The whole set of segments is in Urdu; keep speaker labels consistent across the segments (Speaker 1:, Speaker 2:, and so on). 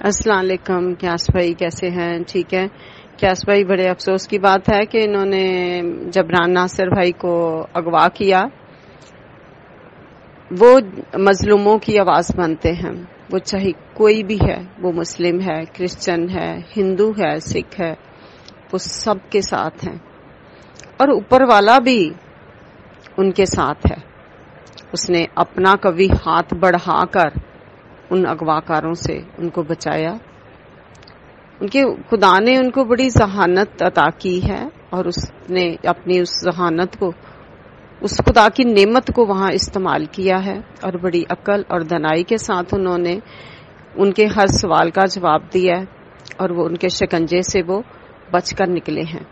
Speaker 1: السلام علیکم. کیاس بھائی کیسے ہیں؟ ٹھیک ہے. کیاس بھائی، بڑے افسوس کی بات ہے کہ انہوں نے جبران ناصر بھائی کو اغوا کیا. وہ مظلوموں کی آواز بنتے ہیں، وہ چاہے کوئی بھی ہے، وہ مسلم ہے، کرسچن ہے، ہندو ہے، سکھ ہے، وہ سب کے ساتھ ہیں اور اوپر والا بھی ان کے ساتھ ہے. اس نے اپنا کبھی ہاتھ بڑھا کر ان اغواکاروں سے ان کو بچایا. ان کے خدا نے ان کو بڑی ذہانت عطا کی ہے اور اس نے اپنی اس ذہانت کو، اس خدا کی نعمت کو وہاں استعمال کیا ہے اور بڑی عقل اور دانائی کے ساتھ انہوں نے ان کے ہر سوال کا جواب دیا ہے اور وہ ان کے شکنجے سے وہ بچ کر نکلے ہیں.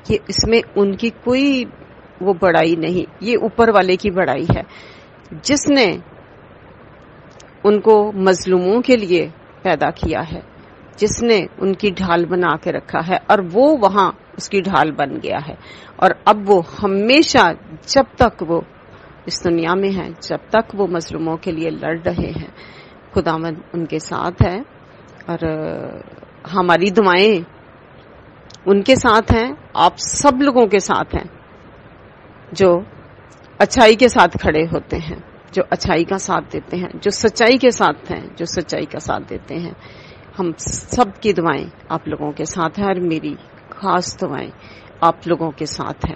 Speaker 1: یہ اس میں ان کی کوئی وہ بڑائی نہیں، یہ اوپر والے کی بڑائی ہے جس نے ان کو مظلوموں کے لیے پیدا کیا ہے، جس نے ان کی ڈھال بنا کے رکھا ہے اور وہ وہاں اس کی ڈھال بن گیا ہے. اور اب وہ ہمیشہ، جب تک وہ اس دنیا میں ہیں، جب تک وہ مظلوموں کے لیے لڑ رہے ہیں، خداوند ان کے ساتھ ہے. اور ہماری دعائیں ان کے ساتھ ہیں، آپ سب لوگوں کے ساتھ ہیں جو اچھائی کے ساتھ کھڑے ہوتے ہیں، جو اچھائی کا ساتھ دیتے ہیں، جو سچائی کے ساتھ ہیں، جو سچائی کا ساتھ دیتے ہیں. ہم سب کی دعائیں آپ لوگوں کے ساتھ ہیں اور میری خاص دعائیں آپ لوگوں کے ساتھ ہیں.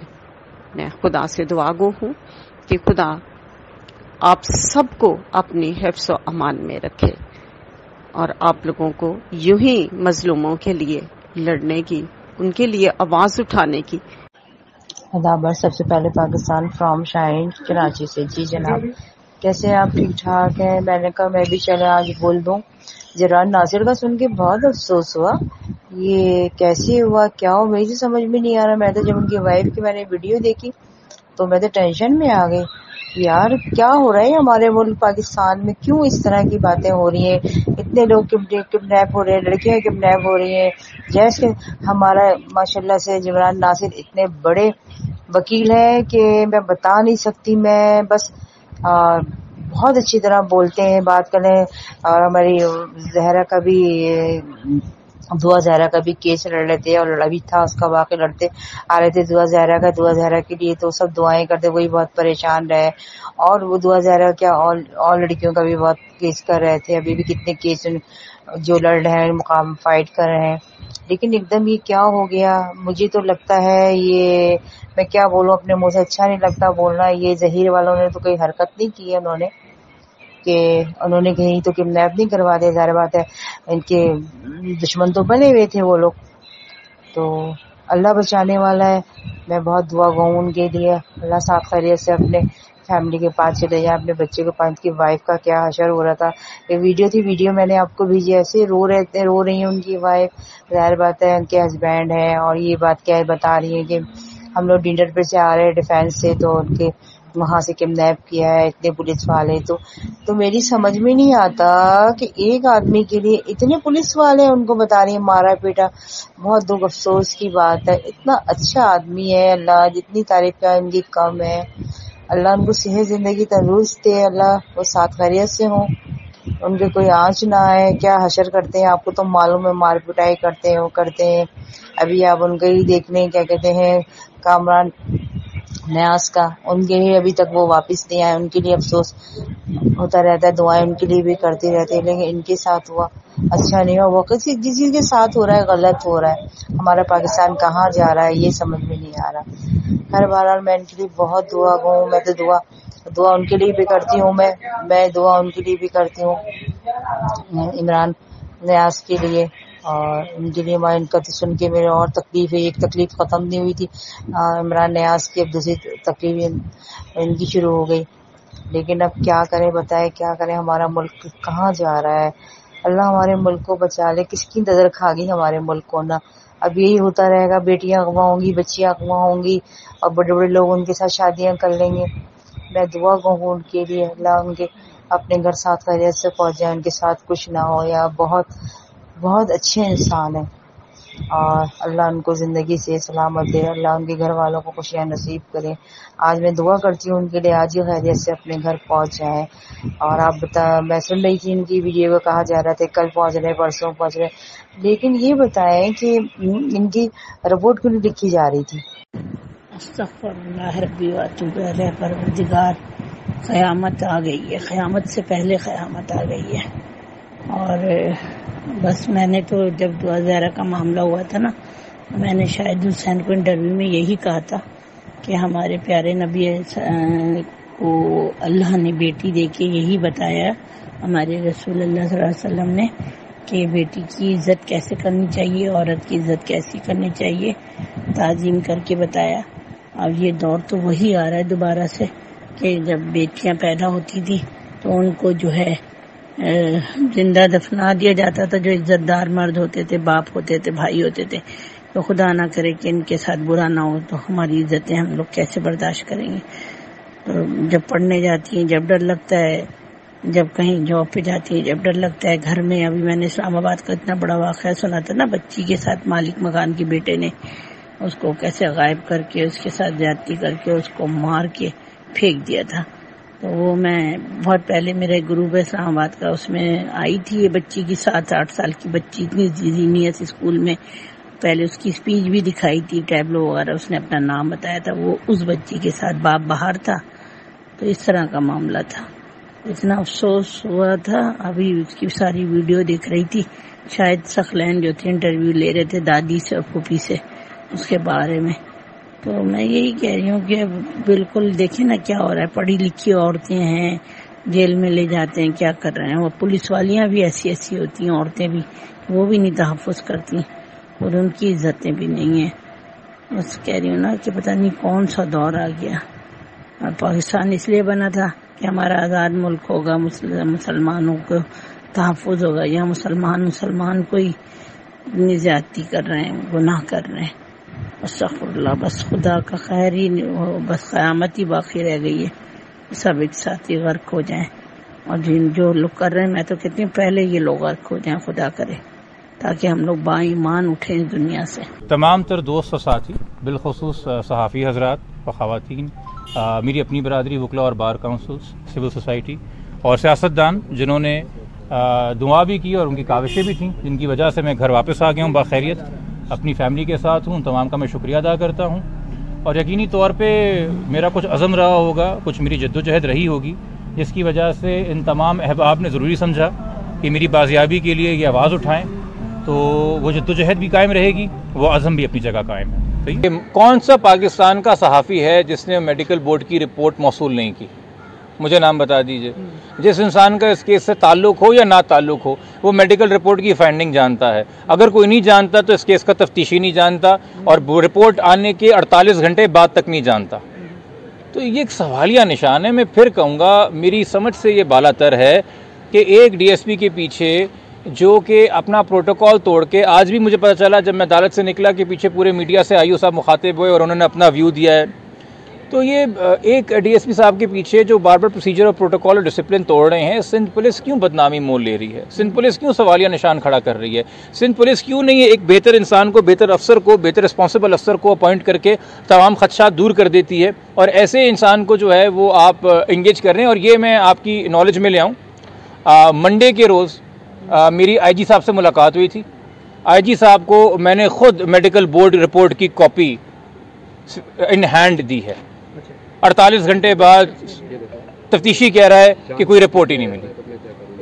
Speaker 1: میں خدا سے دعا گو ہوں کہ خدا آپ سب کو اپنی حفظ و امان میں رکھے اور آپ لوگوں کو یوں ہی مظلوموں کے لیے لڑنے کی، ان کے لیے آواز اٹھانے کی.
Speaker 2: خدا. سب سے پہلے پاکستان فرام شاہین کراچی سے. جی جناب، کیسے آپ؟ ٹھیک ٹھاک ہیں؟ میں نے کہا میں بھی چلے آج بول دوں. جبران ناصر کا سن کے بہت افسوس ہوا. یہ کیسے ہوا، کیا ہوا، مجھے سمجھ میں نہیں آ رہا. میں تو جب ان کی وائف کی میں نے ویڈیو دیکھی تو میں تو ٹینشن میں آ گئی. یار کیا ہو رہا ہے ہمارے ملک پاکستان میں؟ کیوں اس طرح کی باتیں ہو رہی ہیں؟ اتنے لوگ کڈنیپ ہو رہے ہیں، لڑکیاں کڈنیپ ہو رہی ہیں. جیسے ہمارا ماشاءاللہ سے جبران ناصر اتنے بڑے وکیل ہیں کہ میں بتا نہیں سکتی. میں بس بہت اچھی طرح بولتے ہیں، بات کریں. اور ہماری زہرا کا بھی، دعا زہرا کا بھی کیس لڑ رہے تھے اور ابھی تھا اس کا واقع، لڑتے آ رہے تھے دعا زہرا کے لیے تو سب دعائیں کرتے، وہی بہت پریشان رہے. اور وہ دعا زہرا کیا اور لڑکیوں کا بھی بہت کیس کر رہے تھے. ابھی بھی کتنے کیس جو لڑ رہے ہیں، مقام فائٹ کر رہے ہیں. لیکن ایک دم یہ کیا ہو گیا؟ مجھے تو لگتا ہے یہ، میں کیا بولوں، اپنے منہ سے اچھا نہیں لگتا بولنا. یہ ظہیر والوں نے تو کوئی حرکت نہیں کی ہے انہوں نے کہیں تو کڈنیپ نہیں کروا دے. ظاہر بات ہے ان کے دشمن تو بنے ہوئے تھے وہ لوگ. تو اللہ بچانے والا ہے. میں بہت دعا گوں ان کے لیے. اللہ صاحب خیریت سے اپنے فیملی کے پاس چلے جائیں، اپنے بچے کے پاس. کی وائف کا کیا حشر ہو رہا تھا. یہ ویڈیو میں نے آپ کو بھیجی. ایسے رو رہی ہیں ان کی وائف. ظاہر بات ہے ان کے ہسبینڈ ہیں اور یہ بات کیا بتا رہی ہے کہ ہم لوگ ڈنر پہ سے آ رہے ہیں ڈیفینس سے تو ان کے وہاں سے کڈنیپ کیا ہے اتنے پولیس والے. تو میری سمجھ میں نہیں آتا کہ ایک آدمی کے لیے اتنے پولیس والے ان کو بتا رہی ہیں مارا پیٹا. بہت دکھ افسوس کی بات ہے. اتنا اچھا آدمی ہے. اللہ جتنی تعریف کا ان کی کم ہے. اللہ ان کو صحت زندگی تندرست دے. اللہ وہ ساتھ خیریت سے ہوں، ان کے کوئی آنچ نہ آئے. کیا حشر کرتے ہیں آپ کو تو معلوم ہے، مار پٹائی کرتے ہیں، وہ کرتے ہیں. ابھی آپ ان کا ہی دیکھ لیں، کیا کہتے ہیں، کامران نیاز کا، ان کے ہی ابھی تک وہ واپس نہیں آئے. ان کے لیے افسوس ہوتا رہتا ہے، دعائیں ان کے لیے بھی کرتی رہتی ہے. لیکن ان کے ساتھ ہوا اچھا نہیں ہوا. وہ کسی کے ساتھ ہو رہا ہے غلط ہو رہا ہے. ہمارا پاکستان کہاں جا رہا ہے یہ سمجھ میں نہیں آ رہا. ہر بہرحال میں ان کے لیے بہت دعا گوں. میں تو دعا ان کے لیے بھی کرتی ہوں. میں دعا ان کے لیے بھی کرتی ہوں عمران نیاز کے لیے. اور ان کے لیے ان کا سن کے میرے اور تکلیف ہے. ایک تکلیف ختم نہیں ہوئی تھی عمران نیاز کی، اب دوسری تکلیف ان کی شروع ہو گئی. لیکن اب کیا کریں، بتائے کیا کریں. ہمارا ملک کہاں جا رہا ہے؟ اللہ ہمارے ملک کو بچا لے. کس کی نظر کھا گئی ہمارے ملک کو نا؟ اب یہی ہوتا رہے گا. بیٹیاں اغوا ہوں گی، بچیاں اغوا ہوں گی اور بڑے بڑے لوگ ان کے ساتھ شادیاں کر لیں گے. میں دعا گوں ان کے لیے، اللہ ان کے اپنے گھر ساتھ خیریت سے پہنچ جائے، ان کے ساتھ کچھ نہ ہو. یا بہت بہت اچھے انسان ہیں. اور اللہ ان کو زندگی سے سلامت دے، اللہ ان کے گھر والوں کو خوشیاں نصیب کرے۔ آج میں دعا کرتی ہوں ان کے لیے آج ہی خیریت سے اپنے گھر پہنچ جائیں۔ اور آپ میں سن رہی تھی ان کی ویڈیو کو کہا جا رہا تھا کل پہنچ رہے پرسوں پہنچ رہے، لیکن یہ بتائیں کہ ان کی رپورٹ کیوں نہیں لکھی جا رہی تھی؟
Speaker 3: استغفر اللہ ربی واتوب علیہ۔ پروردگار، قیامت آ گئی ہے، قیامت سے پہلے قیامت آ گئی ہے۔ اور بس میں نے تو جب دعا زیارہ کا معاملہ ہوا تھا نا، میں نے شاہد حسین کو انٹرویو میں یہی کہا تھا کہ ہمارے پیارے نبی کو اللہ نے بیٹی دے کے یہی بتایا، ہمارے رسول اللہ صلی اللہ علیہ وسلم نے، کہ بیٹی کی عزت کیسے کرنی چاہیے، عورت کی عزت کیسی کرنی چاہیے، تعظیم کر کے بتایا۔ اب یہ دور تو وہی آ رہا ہے دوبارہ سے کہ جب بیٹیاں پیدا ہوتی تھی تو ان کو جو ہے زندہ دفنا دیا جاتا تھا، جو عزت دار مرد ہوتے تھے، باپ ہوتے تھے، بھائی ہوتے تھے۔ تو خدا نہ کرے کہ ان کے ساتھ برا نہ ہو، تو ہماری عزتیں ہم لوگ کیسے برداشت کریں گے؟ تو جب پڑھنے جاتی ہیں جب ڈر لگتا ہے، جب کہیں جاب پہ جاتی ہیں جب ڈر لگتا ہے، گھر میں ابھی میں نے اسلام آباد کا اتنا بڑا واقعہ سنا تھا نا، بچی کے ساتھ مالک مکان کے بیٹے نے اس کو کیسے غائب کر کے اس کے ساتھ زیادتی کر کے اس کو مار کے پھینک دیا تھا۔ تو وہ میں بہت پہلے میرے گروپ ہے اسلام آباد کا، اس میں آئی تھی یہ بچی کی 7-8 سال کی بچی، اتنی ذہنیت اسکول میں، پہلے اس کی اسپیچ بھی دکھائی تھی، ٹیبلو وغیرہ، اس نے اپنا نام بتایا تھا، وہ اس بچی کے ساتھ باپ باہر تھا۔ تو اس طرح کا معاملہ تھا، اتنا افسوس ہوا تھا۔ ابھی اس کی ساری ویڈیو دیکھ رہی تھی، شاید ثقلین جو تھے انٹرویو لے رہے تھے دادی سے اور پھوپھی سے اس کے بارے میں۔ تو میں یہی کہہ رہی ہوں کہ بالکل دیکھیں نا کیا ہو رہا ہے، پڑھی لکھی عورتیں ہیں جیل میں لے جاتے ہیں، کیا کر رہے ہیں، وہ پولیس والیاں بھی ایسی ہوتی ہیں، عورتیں بھی، وہ بھی نہیں تحفظ کرتی اور ان کی عزتیں بھی نہیں ہیں۔ بس کہہ رہی ہوں نا کہ پتہ نہیں کون سا دور آ گیا۔ اور پاکستان اس لیے بنا تھا کہ ہمارا آزاد ملک ہوگا، مسلمانوں کو تحفظ ہوگا، یا مسلمان کو ہی زیادتی کر رہے ہیں، گناہ کر رہے ہیں۔ استغفر اللہ، بس خدا کا خیر ہی ہو، بس قیامت ہی باقی رہ گئی ہے، سب ایک ساتھ ہی غرق ہو جائیں۔ اور جو لوگ کر رہے ہیں، میں تو کہتی ہوں پہلے یہ لوگ غرق ہو جائیں، خدا کرے، تاکہ ہم لوگ با ایمان اٹھیں اس دنیا سے۔
Speaker 4: تمام تر دوست و ساتھی، بالخصوص صحافی حضرات و خواتین، میری اپنی برادری، وکلا اور بار کاؤنسلز، سول سوسائٹی اور سیاستدان جنہوں نے دعا بھی کی اور ان کی کاوشیں بھی تھیں، جن کی وجہ سے میں گھر واپس آ گیا ہوں باخیریت، اپنی فیملی کے ساتھ ہوں، تمام کا میں شکریہ ادا کرتا ہوں۔ اور یقینی طور پہ میرا کچھ عزم رہا ہوگا، کچھ میری جدوجہد رہی ہوگی، جس کی وجہ سے ان تمام احباب نے ضروری سمجھا کہ میری بازیابی کے لیے یہ آواز اٹھائیں، تو وہ جدوجہد بھی قائم رہے گی، وہ عزم بھی اپنی جگہ قائم ہے۔ کون سا پاکستان کا صحافی ہے جس نے میڈیکل بورڈ کی رپورٹ موصول نہیں کی؟ مجھے نام بتا دیجئے۔ جس انسان کا اس کیس سے تعلق ہو یا نہ تعلق ہو، وہ میڈیکل رپورٹ کی فائنڈنگ جانتا ہے۔ اگر کوئی نہیں جانتا تو اس کیس کا تفتیشی نہیں جانتا، اور رپورٹ آنے کے 48 گھنٹے بعد تک نہیں جانتا۔ تو یہ ایک سوالیہ نشان ہے۔ میں پھر کہوں گا، میری سمجھ سے یہ بالا تر ہے کہ ایک ڈی ایس پی کے پیچھے جو کہ اپنا پروٹوکول توڑ کے، آج بھی مجھے پتہ چلا جب میں عدالت سے نکلا کہ پیچھے پورے میڈیا سے آئی او صاحب مخاطب ہوئے اور انہوں نے اپنا ویو دیا ہے۔ تو یہ ایک ڈی ایس پی صاحب کے پیچھے جو بار بار پروسیجر اور پروٹوکول اور ڈسپلن توڑ رہے ہیں، سندھ پولیس کیوں بدنامی مول لے رہی ہے؟ سندھ پولیس کیوں سوالیہ نشان کھڑا کر رہی ہے؟ سندھ پولیس کیوں نہیں ہے ایک بہتر انسان کو، بہتر افسر کو، بہتر رسپانسبل افسر کو اپوائنٹ کر کے تمام خدشات دور کر دیتی ہے، اور ایسے انسان کو جو ہے وہ آپ انگیج کر رہے ہیں؟ اور یہ میں آپ کی نالج میں لے آؤں، منڈے کے روز میری آئی جی صاحب سے ملاقات ہوئی تھی۔ آئی جی صاحب کو میں نے خود میڈیکل بورڈ رپورٹ کی کاپی ان ہینڈ دی ہے۔ 48 گھنٹے بعد تفتیشی کہہ رہا ہے کہ کوئی رپورٹ ہی نہیں ملی۔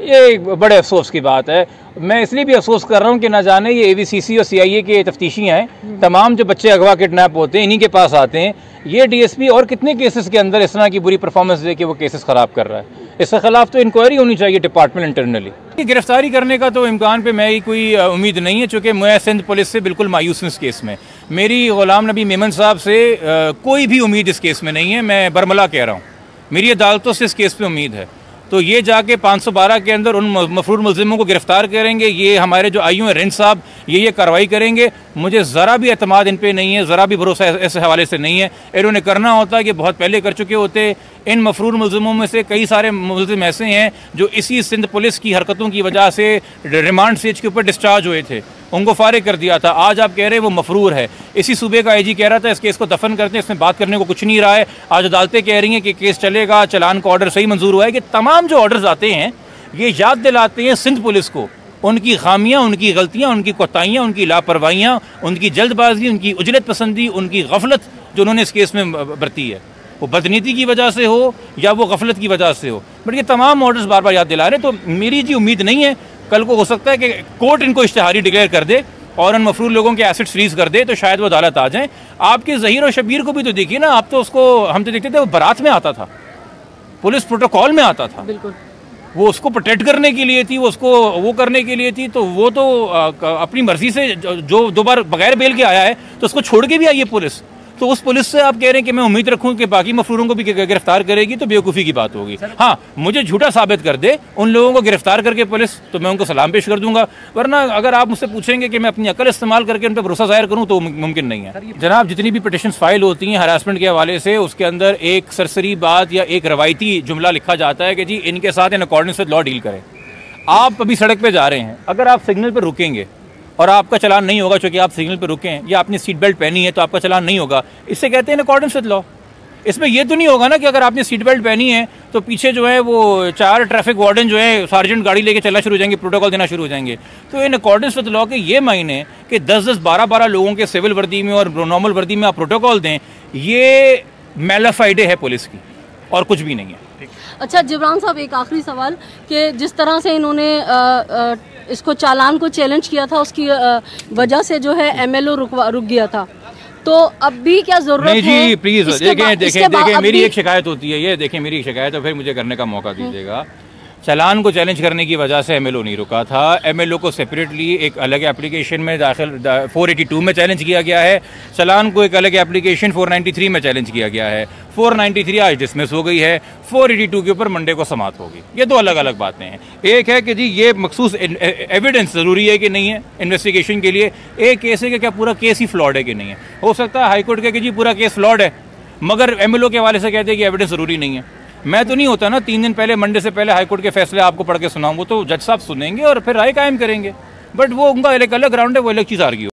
Speaker 4: یہ بڑے افسوس کی بات ہے۔ میں اس لیے بھی افسوس کر رہا ہوں کہ نہ جانے یہ اے وی سی سی اور سی آئی اے کے تفتیشی ہیں، تمام جو بچے اغوا کڈنیپ ہوتے ہیں انہی کے پاس آتے ہیں۔ یہ ڈی ایس پی اور کتنے کیسز کے اندر اس طرح کی بری پرفارمنس دے کے وہ کیسز خراب کر رہا ہے؟ اس کے خلاف تو انکوائری ہونی چاہیے ڈپارٹمنٹ انٹرنلی۔ گرفتاری کرنے کا تو امکان پہ میں کوئی امید نہیں ہے، چونکہ میں سندھ پولیس سے بالکل مایوس ہوں اس کیس میں۔ میری غلام نبی میمن صاحب سے کوئی بھی امید اس کیس میں نہیں ہے، میں برملا کہہ رہا ہوں۔ میری عدالتوں سے اس کیس پہ امید ہے، تو یہ جا کے 512 کے اندر ان مفرور ملزموں کو گرفتار کریں گے، یہ ہمارے جو آئی او ہیں رینڈ صاحب یہ کارروائی کریں گے، مجھے ذرا بھی اعتماد ان پہ نہیں ہے، ذرا بھی بھروسہ اس حوالے سے نہیں ہے۔ انہوں نے کرنا ہوتا کہ بہت پہلے کر چکے ہوتے۔ ان مفرور ملزموں میں سے کئی سارے ملزم ایسے ہیں جو اسی سندھ پولیس کی حرکتوں کی وجہ سے ریمانڈ سٹیج کے اوپر ڈسچارج ہوئے تھے، ان کو فارغ کر دیا تھا. آج آپ کہہ رہے ہیں وہ مفرور ہے. اسی صوبے کا AG کہہ رہا تھا اس کیس کو دفن کرتے ہیں, اس میں بات کرنے کو کچھ نہیں رہا ہے. آج عدالتیں کہہ رہی ہیں کہ کیس چلے گا, چلان کا آرڈر صحیح منظور ہوا ہے. کہ تمام جو آرڈرز آتے ہیں یہ یاد دلاتے ہیں سندھ پولیس کو ان کی خامیاں, ان کی غلطیاں, ان کی کوتاہیاں, ان کی لاپرواہیاں, ان کی جلد بازی, ان کی عجلت پسندی, ان کی غفلت جو انہوں نے اس کیس میں برتی ہے, وہ بدنیتی کی وجہ سے ہو یا وہ غفلت کی وجہ سے ہو. بٹ یہ تمام آرڈرز بار بار یاد دلا رہے ہیں. تو میری امید نہیں ہے, کل کو ہو سکتا ہے کہ کورٹ ان کو اشتہاری ڈکلیئر کر دے اور ان مفرور لوگوں کے ایسٹ فریز کر دے, تو شاید وہ عدالت آ جائیں. آپ کے ظہیر و شبیر کو بھی تو دیکھیے نا, آپ تو اس کو ہم تو دیکھتے تھے وہ بارات میں آتا تھا, پولیس پروٹوکول میں آتا تھا,
Speaker 5: بالکل
Speaker 4: وہ اس کو پروٹیکٹ کرنے کے لیے تھی, وہ اس کو وہ کرنے کے لیے تھی. تو وہ تو اپنی مرضی سے جو 2 بار بغیر بیل کے آیا ہے تو اس کو چھوڑ کے بھی آئی ہے پولیس. تو اس پولیس سے آپ کہہ رہے ہیں کہ میں امید رکھوں کہ باقی مفروروں کو بھی گرفتار کرے گی, تو بیوقوفی کی بات ہوگی. ہاں مجھے جھوٹا ثابت کر دے ان لوگوں کو گرفتار کر کے پولیس, تو میں ان کو سلام پیش کر دوں گا. ورنہ اگر آپ مجھ سے پوچھیں گے کہ میں اپنی عقل استعمال کر کے ان پہ بھروسہ ظاہر کروں تو ممکن نہیں ہے. جناب جتنی بھی پٹیشنز فائل ہوتی ہیں ہراسمنٹ کے حوالے سے, اس کے اندر ایک سرسری بات یا ایک روایتی جملہ لکھا جاتا ہے کہ جی ان کے ساتھ in accordance with law deal کریں. آپ ابھی سڑک پہ جا رہے ہیں, اگر آپ سگنل پہ رکیں گے اور آپ کا چلان نہیں ہوگا چونکہ آپ سگنل پہ رکیں, یا آپ نے سیٹ بیلٹ پہنی ہے تو آپ کا چلان نہیں ہوگا, اس سے کہتے ہیں اکارڈنس ود لا. اس میں یہ تو نہیں ہوگا نا کہ اگر آپ نے سیٹ بیلٹ پہنی ہے تو پیچھے جو ہے وہ 4 ٹریفک وارڈن جو ہے سارجنٹ گاڑی لے کے چلنا شروع ہو جائیں گے, پروٹوکول دینا شروع ہو جائیں گے. تو ان اکارڈنس ود لا کے یہ معنی کہ 10-10 12-12 لوگوں کے سول وردی میں اور نارمل وردی میں آپ پروٹوکول دیں, یہ میلافائڈے ہے پولیس کی اور کچھ بھی نہیں ہے.
Speaker 5: اچھا جبران صاحب, ایک آخری سوال کہ جس طرح سے انہوں نے اس کو چالان کو چیلنج کیا تھا, اس کی وجہ سے جو ہے MLO رک گیا تھا, تو اب بھی کیا ضرورت ہے؟
Speaker 4: نہیں جی پلیز دیکھیں میری ایک شکایت ہوتی ہے, یہ دیکھیں میری ایک شکایت ہے, پھر مجھے کرنے کا موقع دیجیے گا. چلان کو چیلنج کرنے کی وجہ سے MLO نہیں رکا تھا. MLO کو سیپریٹلی ایک الگ اپلیکیشن میں داخل 482 میں چیلنج کیا گیا ہے. چلان کو ایک الگ اپلیکیشن 493 میں چیلنج کیا گیا ہے. 493 آج ڈسمس ہو گئی ہے, 482 کے اوپر منڈے کو سماعت ہوگی. یہ 2 الگ الگ باتیں ہیں. ایک ہے کہ جی یہ مخصوص ایویڈنس ضروری ہے کہ نہیں ہے انویسٹیگیشن کے لیے, ایک کیس ہے کہ کیا پورا کیس ہی فلاڈ ہے کہ نہیں ہے. ہو سکتا ہے ہائی کورٹ کہ جی پورا کیس فلاڈ ہے, مگر MLO کے حوالے سے کہتے ہیں کہ ایویڈنس ضروری نہیں ہے. میں تو نہیں ہوتا نا 3 دن پہلے منڈے سے پہلے ہائی کورٹ کے فیصلے آپ کو پڑھ کے سناؤں, وہ تو جج صاحب سنیں گے اور پھر رائے قائم کریں گے. بٹ وہ ان کا ایک الگ گراؤنڈ ہے, وہ الگ چیز آ رہی ہو.